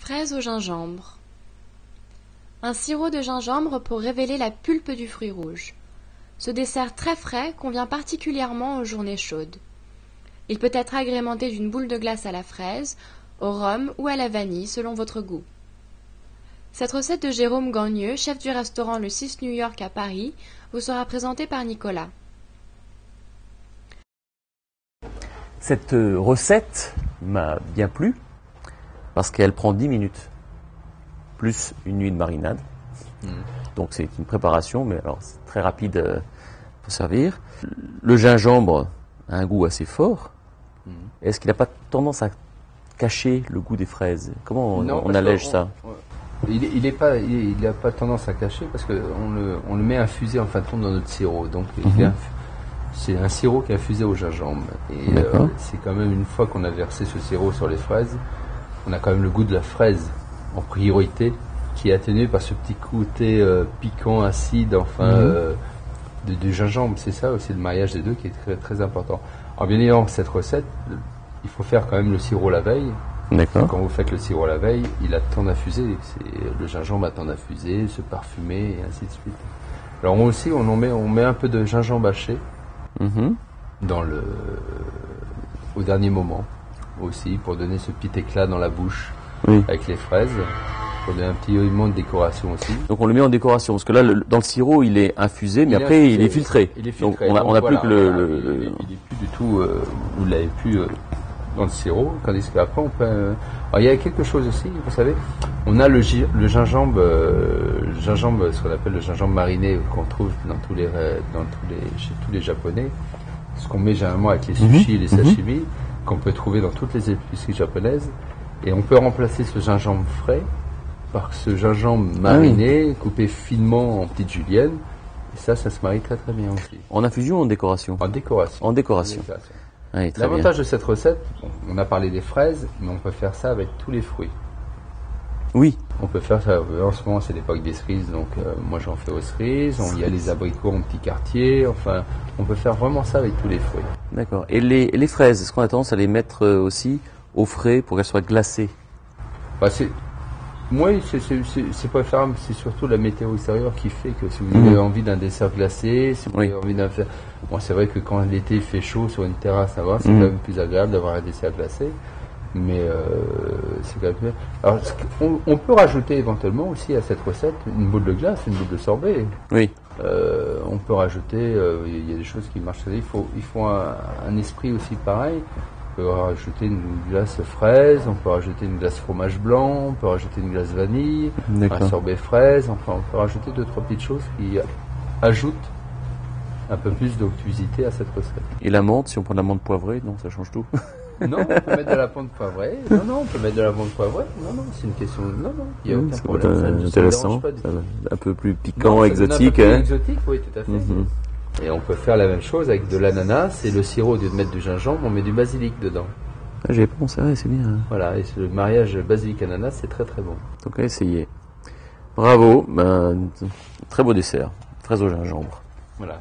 Fraises au gingembre. Un sirop de gingembre pour révéler la pulpe du fruit rouge. Ce dessert très frais convient particulièrement aux journées chaudes. Il peut être agrémenté d'une boule de glace à la fraise, au rhum ou à la vanille selon votre goût. Cette recette de Jérôme Gagneux, chef du restaurant Le 6 New York à Paris, vous sera présentée par Nicolas. Cette recette m'a bien plu parce qu'elle prend 10 minutes, plus une nuit de marinade. Donc c'est une préparation, mais alors c'est très rapide pour servir. Le gingembre a un goût assez fort. Est-ce qu'il n'a pas tendance à cacher le goût des fraises? Comment on allège ça? Il n'a pas tendance à cacher parce qu'on le met infusé en fin de compte dans notre sirop. Donc c'est un sirop qui est infusé au gingembre. Et c'est quand même une fois qu'on a versé ce sirop sur les fraises, on a quand même le goût de la fraise en priorité, qui est atténué par ce petit côté piquant, acide, du gingembre. C'est ça aussi le mariage des deux qui est très, très important. Alors bien évidemment, cette recette, il faut faire quand même le sirop la veille. D'accord. Quand vous faites le sirop la veille, il a le temps d'infuser. Le gingembre a le temps d'infuser, se parfumer et ainsi de suite. Alors on met un peu de gingembre haché au dernier moment aussi, pour donner ce petit éclat dans la bouche avec les fraises. Pour donner un petit élément de décoration aussi. Donc on le met en décoration, parce que là, dans le sirop, il est infusé, mais après, il est filtré. Il est filtré. Donc on n'a plus que Il n'est plus du tout, vous l'avez plus dans le sirop, tandis qu'après, on peut... Alors, il y a quelque chose aussi, vous savez, on a le gingembre, ce qu'on appelle le gingembre mariné, qu'on trouve chez tous les Japonais, ce qu'on met généralement avec les sushis et les sashimi, qu'on peut trouver dans toutes les épiceries japonaises, et on peut remplacer ce gingembre frais par ce gingembre mariné, coupé finement en petites juliennes. Et ça se marie très très bien aussi. En infusion ou en décoration? En décoration. En décoration. Oui, l'avantage de cette recette, on a parlé des fraises, mais on peut faire ça avec tous les fruits. Oui. On peut faire ça, en ce moment c'est l'époque des cerises, donc moi j'en fais aux cerises, il y a les abricots en petits quartiers, enfin on peut faire vraiment ça avec tous les fruits. D'accord. Et les fraises, est-ce qu'on a tendance à les mettre aussi au frais pour qu'elles soient glacées? Moi, c'est préférable, c'est surtout la météo extérieure qui fait que si vous avez envie d'un dessert glacé, si vous avez envie d'un faire... Bon, c'est vrai que quand l'été fait chaud sur une terrasse, c'est quand même plus agréable d'avoir un dessert glacé, mais c'est quand même bien. Alors, on peut rajouter éventuellement aussi à cette recette une boule de glace, une boule de sorbet. Oui. On peut rajouter, il y a des choses qui marchent. Il faut un esprit aussi pareil. On peut rajouter une glace fraise, on peut rajouter une glace fromage blanc, on peut rajouter une glace vanille, un sorbet fraise, enfin on peut rajouter 2-3 petites choses qui ajoutent un peu plus d'obtusité à cette recette. Et la menthe, si on prend de la menthe poivrée, non, ça change tout. Non, on peut mettre de la menthe poivrée. Non, on peut mettre de la menthe poivrée. Non, c'est une question. Non, il n'y a aucun problème. C'est intéressant, un peu plus piquant, exotique. Exotique, oui, tout à fait. Et on peut faire la même chose avec de l'ananas et le sirop, au lieu de mettre du gingembre, on met du basilic dedans. Ah, j'avais pas pensé, c'est bien. Voilà, et le mariage basilic-ananas, c'est très très bon. Donc à essayer. Bravo, très beau dessert, fraise au gingembre. Voilà.